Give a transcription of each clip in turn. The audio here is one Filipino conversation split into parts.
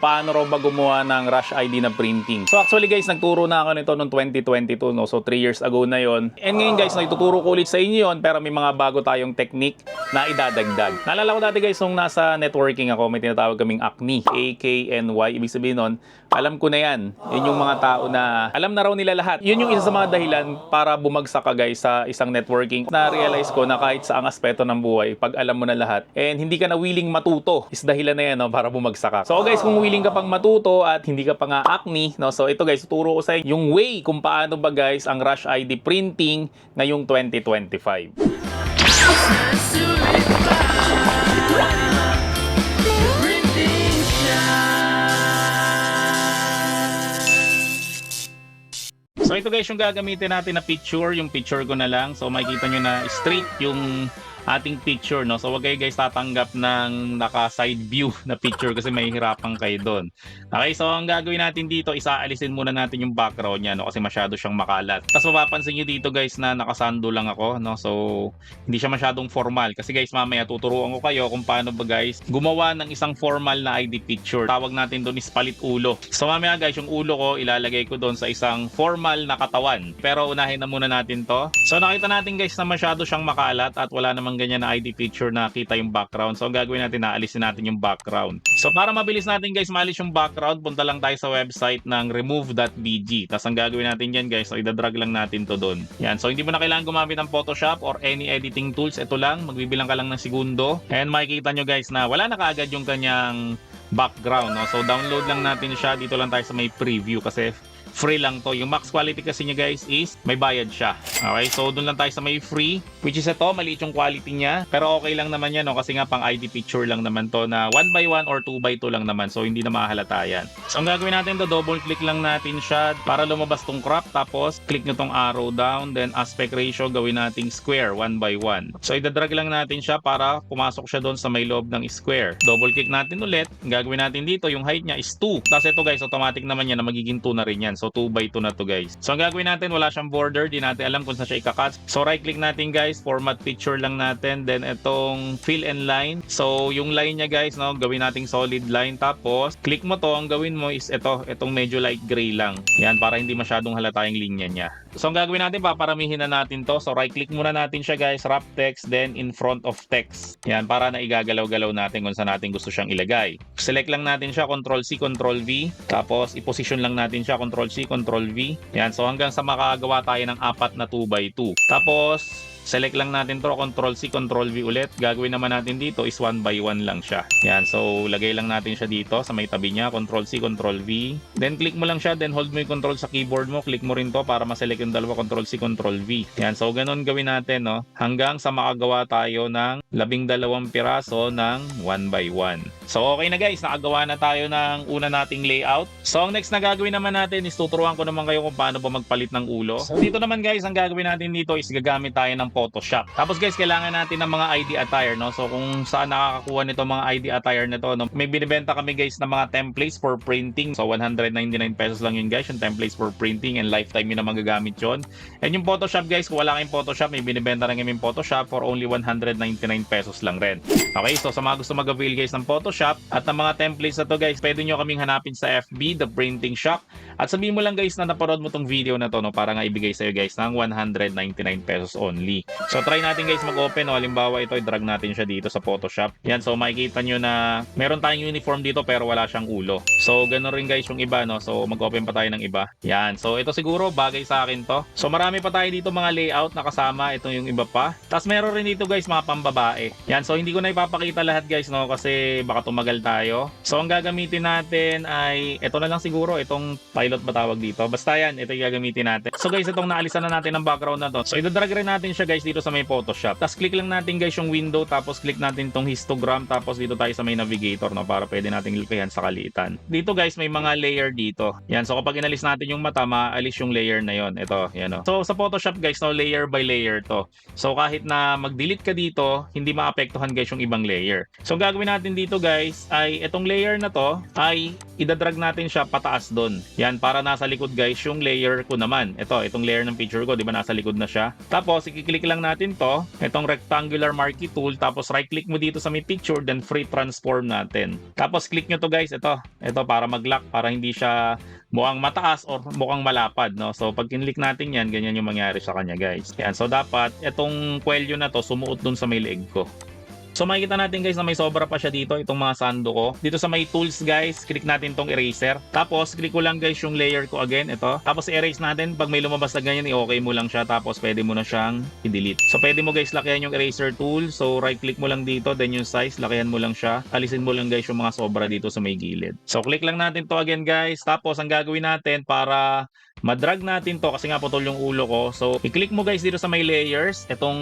paano raw ba gumawa ng Rush ID na printing. So actually guys, nagturo na ako nito noong 2022, no? So 3 years ago na yon. And ngayon guys, ituturo ko ulit sa inyo yon, pero may mga bago tayong technique na idadagdag. Naalala ko dati guys, nung nasa networking ako, may tinatawag kaming AKNY, A-K-N-Y. Ibig sabihin nun, alam ko na yan. Yun yung mga tao na alam na raw nila lahat. Yun yung isa sa mga dahilan para bumagsak ka guys sa isang networking. Na-realize ko na kahit sa ang aspeto ng buhay, pag alam mo na lahat, and hindi ka na willing matuto, is dahilan na yan, no, para bumagsak ka. So guys, kung willing ka pang matuto at hindi ka pa nga AKNY, no, so ito guys, tuturo ko sa inyo yung way kung paano ba guys ang Rush ID printing ngayong 2025. So ito guys yung gagamitin natin na picture, yung picture ko na lang. So makikita nyo na straight yung ating picture, no? So wag kayo guys tatanggap ng naka-side view na picture kasi mahihirapan kayo doon. Okay, so ang gagawin natin dito, isaalisin muna natin yung background niya, no? Kasi masyado siyang makalat. Tapos mapapansin nyo dito guys na nakasando lang ako, no? So hindi siya masyadong formal. Kasi guys, mamaya tuturuan ko kayo kung paano ba guys gumawa ng isang formal na ID picture. Tawag natin doon is palit ulo. So mamaya guys, yung ulo ko ilalagay ko doon sa isang formal na katawan. Pero unahin na muna natin to. So nakita natin guys na masyado siyang makalat at wala namang ganyan na ID picture na kita yung background. So ang gagawin natin, naalisin natin yung background. So para mabilis natin guys maalis yung background, punta lang tayo sa website ng remove.bg. Tapos ang gagawin natin yan guys, so idadrag lang natin to doon. Yan, so hindi mo na kailangan gumamit ng Photoshop or any editing tools. Ito lang, magbibilang ka lang ng segundo. And makikita nyo guys na wala na kaagad yung kanyang background, no? So download lang natin siya. Dito lang tayo sa may preview kasi free lang to. Yung max quality kasi niya guys is may bayad siya. Okay, so doon lang tayo sa may free, which is ito, maliit yung quality niya. Pero okay lang naman yan, no? Kasi nga pang ID picture lang naman to na 1x1 or 2x2 lang naman. So hindi na mahalata yan. So ang gagawin natin to, double click lang natin siya para lumabas tong crop. Tapos click nyo tong arrow down. Then aspect ratio gawin nating square 1x1. So idadrag lang natin siya para pumasok siya doon sa may loob ng square. Double click natin ulit. Ang gagawin natin dito, yung height niya is 2. Tapos ito guys, automatic naman yan na magiging 2 na rin yan. So 2x2 na to guys. So ang gagawin natin, wala siyang border, di natin alam kung saan siya ika-cut. So right click natin guys, format picture lang natin, then itong fill and line. So yung line niya guys, no, gawin nating solid line. Tapos click mo to, ang gawin mo is itong medyo light gray lang. Yan, para hindi masyadong halata yung linya niya. So ang gagawin natin, paparamihin na natin to. So right click muna natin siya guys, wrap text, then in front of text. Yan, para na igagalaw-galaw natin kung saan natin gusto siyang ilagay. Select lang natin siya, Ctrl C, Ctrl V. Tapos i-position lang natin siya, Ctrl C, Ctrl V. Yan, so hanggang sa makagawa tayo ng 4 na 2x2. Tapos select lang natin to, Ctrl C, Ctrl V ulit. Gagawin naman natin dito is 1x1 lang siya. Yan, so lagay lang natin siya dito sa may tabi niya, Ctrl C, Ctrl V. Then click mo lang siya, then hold mo yung control sa keyboard mo, click mo rin to para ma-select yung dalawa, Ctrl C, Ctrl V. Yan, so ganun gawin natin, no, hanggang sa makagawa tayo ng 12 piraso ng 1x1. So okay na guys, nakagawa na tayo ng una nating layout. So ang next na gagawin naman natin is tuturuan ko naman kayo kung paano ba magpalit ng ulo. So dito naman guys, ang gagawin natin dito is gagamit tayo ng Photoshop. Tapos guys, kailangan natin ng mga ID attire, no? So kung saan nakakakuha nito mga ID attire na to, no? May binibenta kami guys ng mga templates for printing. So 199 pesos lang yun guys, yung templates for printing, and lifetime yun na magagamit yun. And yung Photoshop guys, kung wala kayong Photoshop, may binibenta rin kami Photoshop for only 199 pesos lang rin. Okay, so sa mga gusto mag-avail guys ng Photoshop at ng mga templates na to guys, pwede nyo kaming hanapin sa FB, The Printing Shop. At sabihin mo lang guys na napanood mo tong video na to, no, para nga ibigay sa'yo guys ng 199 pesos only. So try natin guys mag-open, no. Halimbawa ito, i-drag natin siya dito sa Photoshop. Yan, so makikita nyo na meron tayong uniform dito pero wala siyang ulo. So ganun rin guys yung iba, no. So mag-open pa tayo ng iba. Yan, so ito siguro bagay sa akin to. So marami pa tayo dito mga layout na kasama, ito yung iba pa. Tapos meron rin dito guys mga pambabae. Yan, so hindi ko na ipapakita lahat guys, no, kasi baka tumagal tayo. So ang gagamitin natin ay ito na lang siguro, itong pilot ba tawag dito. Basta yan, ito yung gagamitin natin. So guys, itong naalisan na natin ng background na to. So idadrag rin natin siya guys dito sa may Photoshop. Tapos click lang natin guys yung window, tapos click natin tong histogram, tapos dito tayo sa may navigator, no, para pwede nating likihan sa kalitan. Dito guys, may mga layer dito. Yan, so kapag inalis natin yung mata, maalis yung layer na yon. Ito, yan, no. So sa Photoshop guys, no, layer by layer to. So kahit na mag-delete ka dito, hindi maapektuhan guys yung ibang layer. So gagawin natin dito guys ay itong layer na to ay idadrag natin siya pataas doon. Yan, para nasa likod guys yung layer ko naman. Itong layer ng picture ko, di ba nasa likod na siya. Tapos i-click i-click lang natin to, itong rectangular marquee tool, tapos right-click mo dito sa may picture, then free transform natin. Tapos click nyo to guys, ito para mag-lock, para hindi siya mukhang mataas or mukhang malapad, no? So pag kinlik natin yan, ganyan yung mangyari sa kanya guys. Yan, so dapat itong kwelyo na to sumuot dun sa may leeg ko. So makikita natin guys na may sobra pa siya dito, itong mga sando ko. Dito sa may tools guys, click natin tong eraser. Tapos click ko lang guys yung layer ko again, ito. Tapos i-erase natin, pag may lumabas na ganyan, i-okay mo lang siya. Tapos pwede mo na siyang i-delete. So pwede mo guys lakihan yung eraser tool. So right click mo lang dito, then yung size, lakihan mo lang siya. Alisin mo lang guys yung mga sobra dito sa may gilid. So click lang natin to again guys. Tapos ang gagawin natin para madrag natin to, kasi nga putol yung ulo ko. So i-click mo guys dito sa may layers, itong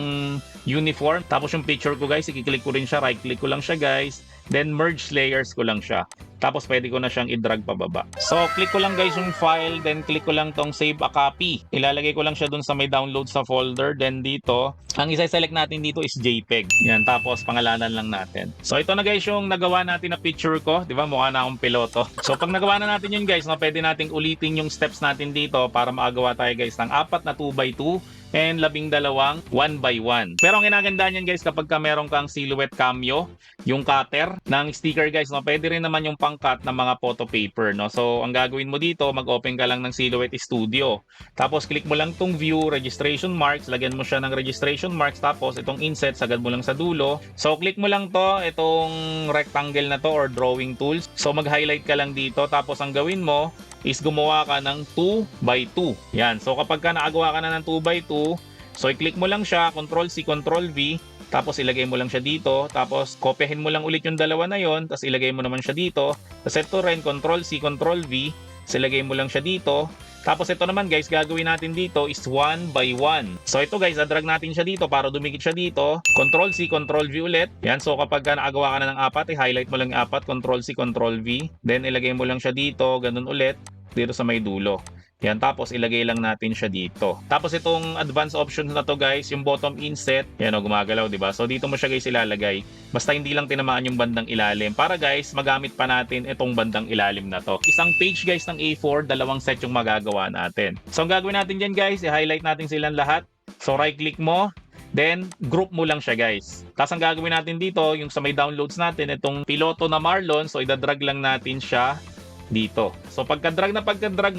uniform. Tapos yung picture ko guys, i-click ko rin siya, right click ko lang siya guys, then merge layers ko lang siya. Tapos pwede ko na siyang i-drag pababa. So click ko lang guys yung file, then click ko lang tong save a copy. Ilalagay ko lang siya dun sa may download sa folder. Then dito, ang isa-select natin dito is JPEG. Yan, tapos pangalanan lang natin. So ito na guys yung nagawa natin na picture ko. Di ba, mukha na akong piloto. So pag nagawa na natin yun guys, pwede nating ulitin yung steps natin dito para makagawa tayo guys ng 4 na 2x2 and 12 1x1. Pero ang ginaganda niyan guys, kapag ka meron kang silhouette cameo, yung cutter ng sticker guys, pwede rin naman yung pang-cut ng mga photo paper, no? So ang gagawin mo dito, mag-open ka lang ng Silhouette Studio. Tapos click mo lang tong view, registration marks, lagyan mo siya ng registration marks, tapos itong inset, sagad mo lang sa dulo. So click mo lang to, itong rectangle na to or drawing tools. So mag-highlight ka lang dito, tapos ang gawin mo is gumawa ka ng 2x2. Yan. So kapag ka nakagawa ka na ng 2x2, so i-click mo lang siya, Ctrl-C, Ctrl-V, tapos ilagay mo lang siya dito, tapos kopyahin mo lang ulit yung dalawa na yon, tapos ilagay mo naman siya dito. Tapos ito rin, Ctrl-C, Ctrl-V, tapos ilagay mo lang siya dito. Tapos ito naman guys, gagawin natin dito is 1x1. So ito guys, adrag natin siya dito para dumikit siya dito. Ctrl-C, Ctrl-V ulit. Yan, so kapag nakagawa ka na ng 4, i-highlight mo lang yung 4, Ctrl-C, Ctrl-V. Then ilagay mo lang siya dito, ganun ulit, dito sa may dulo. Yan, tapos ilagay lang natin siya dito. Tapos itong advanced options na to guys, yung bottom inset, yan o, gumagalaw, di ba? So dito mo siya guys ilalagay. Basta hindi lang tinamaan yung bandang ilalim. Para guys, magamit pa natin itong bandang ilalim na to. Isang page guys ng A4, 2 set yung magagawa natin. So ang gagawin natin dyan guys, i-highlight natin silang lahat. So right click mo, then group mo lang siya guys. Tapos ang gagawin natin dito, yung sa may downloads natin, itong piloto na Marlon, so idadrag lang natin siya dito. So pagka-drag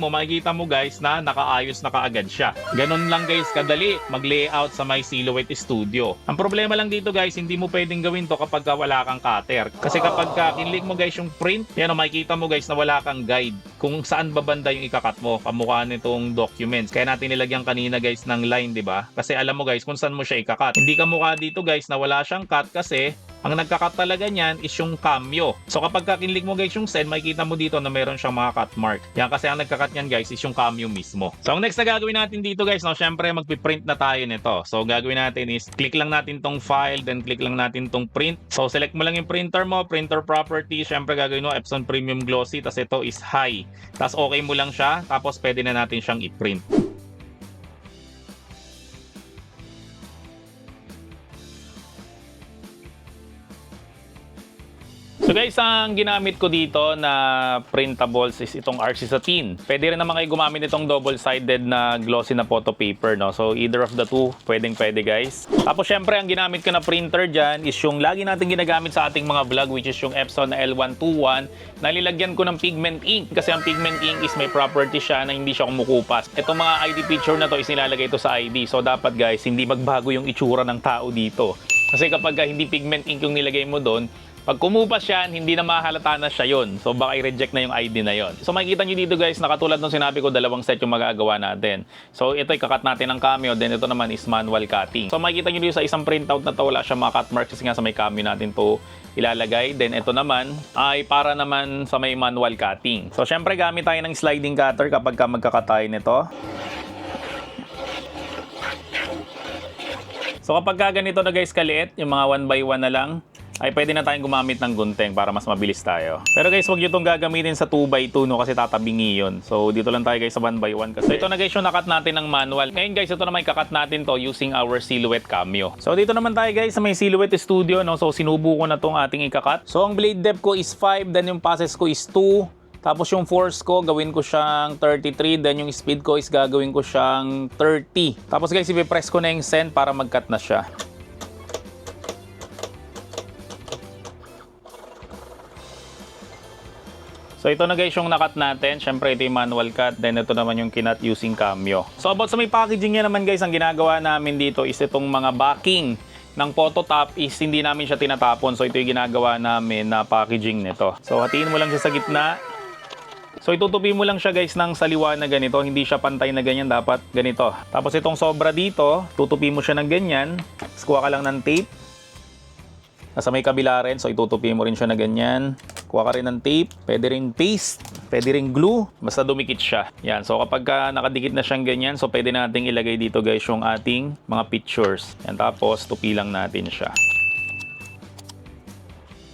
mo, makikita mo guys na nakaayos na kaagad siya. Ganun lang guys kadali mag-layout sa my Silhouette Studio. Ang problema lang dito guys, hindi mo pwedeng gawin to kapag wala kang cutter. Kasi kapag kinlik mo guys yung print, yan o, makikita mo guys na wala kang guide kung saan babanda yung ikakat mo, kamukha nitong documents. Kaya natin nilagyan kanina guys ng line, di ba? Kasi alam mo guys kung saan mo siya ikakat. Hindi kamukha dito guys na wala siyang cut, kasi ang nagka-cut talaga niyan is yung cameo. So kapag kinlik mo guys yung send, makikita mo dito na meron siyang mga cut mark. Yan, kasi ang nagka-cut niyan guys is yung cameo mismo. So ang next na gagawin natin dito guys, syempre magpiprint na tayo nito. So gagawin natin is click lang natin tong file, then click lang natin tong print. So select mo lang yung printer mo, printer property, syempre gagawin mo Epson Premium Glossy, tas ito is high. Tas okay mo lang siya, tapos pwede na natin siyang i-print. So guys, ang ginamit ko dito na printables is itong RC Satin. Pwede rin naman kayo gumamit itong double-sided na glossy na photo paper, no? So either of the two, pwede guys. Tapos syempre, ang ginamit ko na printer dyan is yung lagi natin ginagamit sa ating mga vlog, which is yung Epson L121. Nalilagyan ko ng pigment ink kasi ang pigment ink is may property siya na hindi siya kumukupas. Itong mga ID picture na to is nilalagay ito sa ID. So dapat guys, hindi magbago yung itsura ng tao dito. Kasi kapag hindi pigment ink yung nilagay mo doon, pag kumupas yan, hindi na mahalata na siya yun. So baka i-reject na yung ID na yon. So makikita nyo dito guys, nakatulad ng sinabi ko, 2 set yung magagawa natin. So ito ikakat natin ng cameo, then ito naman is manual cutting. So makikita nyo dito sa isang printout na to, wala siya mga cut marks kasi nga sa may cameo natin to ilalagay. Then ito naman ay para naman sa may manual cutting. So syempre gamit tayo ng sliding cutter kapag magkakat tayo nito. So kapag ganito na guys kaliit, yung mga 1x1 na lang, ay pwede na tayong gumamit ng gunting para mas mabilis tayo. Pero guys, huwag nyo itong gagamitin sa 2x2 no, kasi tatabingi yun. So dito lang tayo guys sa 1x1 kasi. So ito na guys yung nakat natin ng manual. Ngayon guys, ito naman kakat natin to using our Silhouette Cameo. So dito naman tayo guys sa may Silhouette Studio, no. So sinubo ko na tong ating ikakat. So ang blade depth ko is 5, then yung passes ko is 2. Tapos yung force ko, gawin ko siyang 33. Then yung speed ko is gagawin ko siyang 30. Tapos guys, ipipress ko na yung send para mag-cut na siya. So ito na guys yung nakat natin. Syempre ito yung manual cut. Then ito naman yung kinat using Cameo. So about sa may packaging niya naman guys, ang ginagawa namin dito is itong mga backing ng phototop is hindi namin siya tinatapon. So ito yung ginagawa namin na packaging nito. So hatiin mo lang siya sa gitna. So itutupi mo lang siya guys ng saliwa na ganito. Hindi siya pantay na ganyan. Dapat ganito. Tapos itong sobra dito, tutupi mo siya ng ganyan. Tapos kuha ka lang ng tape. Nasa may kabila rin. So itutupi mo rin siya na ganyan. Kuha ka rin ng tape, pwede rin paste, pwede rin glue, basta dumikit siya. Yan, so kapag nakadikit na siyang ganyan, so pwede nating ilagay dito guys yung ating mga pictures. Yan, tapos tupi lang natin siya.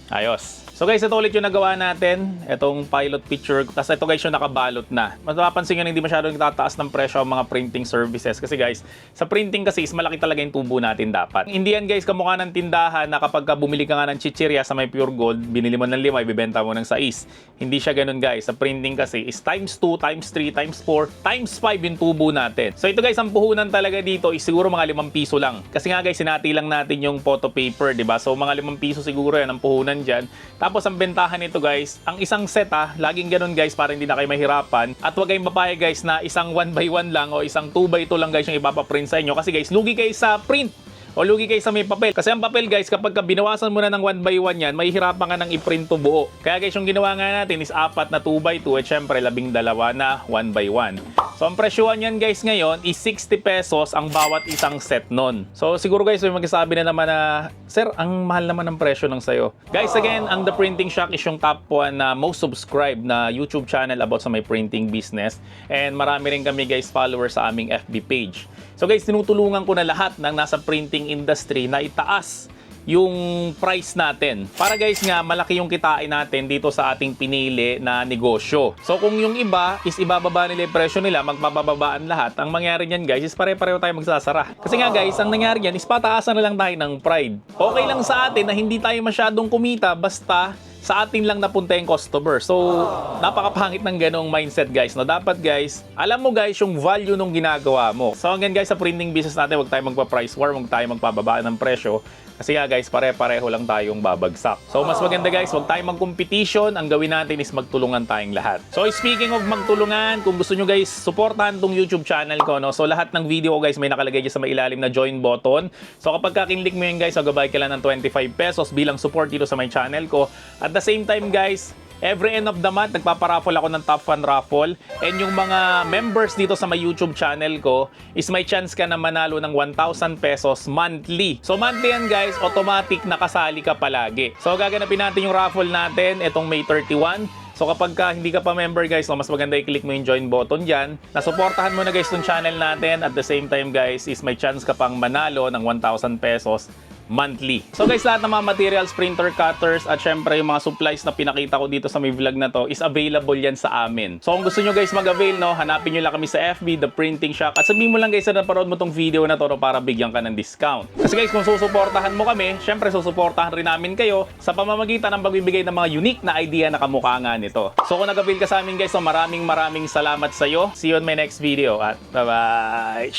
Ayos. So guys, ito ulit yung nagawa natin, itong pilot picture. Tapos ito guys yung nakabalot na. Mas mapapansin nyo hindi masyadong tataas ng presyo ang mga printing services. Kasi guys, sa printing kasi is malaki talaga yung tubo natin dapat. Hindi yan guys kamukha ng tindahan na kapag bumili ka nga ng chichirya sa may pure gold, binili mo ng 5, ibibenta mo ng 6. Hindi siya ganun guys. Sa printing kasi is times 2, times 3, times 4, times 5 yung tubo natin. So ito guys, ang puhunan talaga dito is siguro mga 5 piso lang. Kasi nga guys, sinati lang natin yung photo paper, diba? So mga 5 piso siguro yan ang puhunan dyan. Tapos ang bentahan nito guys, ang isang set laging ganun guys para hindi na kayo mahirapan. At huwag kayong papayag guys na isang 1x1 lang o isang 2x2 lang guys yung ipapaprint sa inyo. Kasi guys, lugi kayo sa print o lugi kayo sa may papel. Kasi ang papel guys, kapag binawasan mo na ng 1x1 yan, mahihirapan ka ng i-print to buo. Kaya guys, yung ginawa nga natin is 4 na 2x2 at syempre 12 na 1x1. So ang presyuhan yan guys ngayon is 60 pesos ang bawat isang set nun. So siguro guys may magsasabi na naman na, sir, ang mahal naman ng presyo ng sayo. Guys again, ang The Printing Shack is yung top 1 na most subscribed na YouTube channel about sa may printing business. And marami rin kami guys followers sa aming FB page. So guys, tinutulungan ko na lahat ng nasa printing industry na itaas yung price natin. Para guys nga, malaki yung kitain natin dito sa ating pinili na negosyo. So kung yung iba is ibababa nila yung presyo nila, magpapababaan lahat, ang mangyari niyan guys is pare-pareho tayo magsasara. Kasi nga guys, ang nangyari niyan is pataasan na lang tayo ng pride. Okay lang sa atin na hindi tayo masyadong kumita basta sa atin lang napunta yung customer. So, napakapangit ng ganong mindset guys. No? Dapat guys, alam mo guys yung value nung ginagawa mo. So, hanggang guys sa printing business natin, huwag tayo magpa-price war, huwag tayo magpababa ng presyo. Kasi nga guys, pare-pareho lang tayong babagsak. So, mas maganda guys, huwag tayong mag-competition. Ang gawin natin is magtulungan tayong lahat. So, speaking of magtulungan, kung gusto nyo guys, supportahan tong YouTube channel ko. No? So, lahat ng video ko guys, may nakalagay dyan sa may ilalim na join button. So, kapag kakinlik mo yun guys, magbabayad ka lang ng 25 pesos bilang support dito sa my channel ko. At the same time guys, every end of the month, nagpaparaffle ako ng top 1 raffle. And yung mga members dito sa my YouTube channel ko, is may chance ka na manalo ng 1,000 pesos monthly. So monthly yan guys, automatic nakasali ka palagi. So gaganapin natin yung raffle natin, itong May 31. So kapag hindi ka pa member guys, mas maganda i-click mo yung join button dyan. Nasuportahan mo na guys yung channel natin. At the same time guys, is may chance ka pang manalo ng 1,000 pesos monthly. So guys, lahat ng mga materials, printer, cutters, at syempre yung mga supplies na pinakita ko dito sa may vlog na to is available yan sa amin. So kung gusto nyo guys mag-avail, no, hanapin nyo lang kami sa FB, The Printing Shack, at sabihin mo lang guys na naparod mo tong video na to, no, para bigyan ka ng discount. Kasi guys, kung susuportahan mo kami, syempre susuportahan rin namin kayo sa pamamagitan ng pagbibigay ng mga unique na idea na kamukha nga nito. So kung nag-avail ka sa amin guys, so maraming salamat sa iyo. See you on my next video at bye-bye!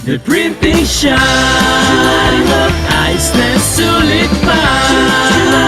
The Printing Shack, ayos na sulit pa.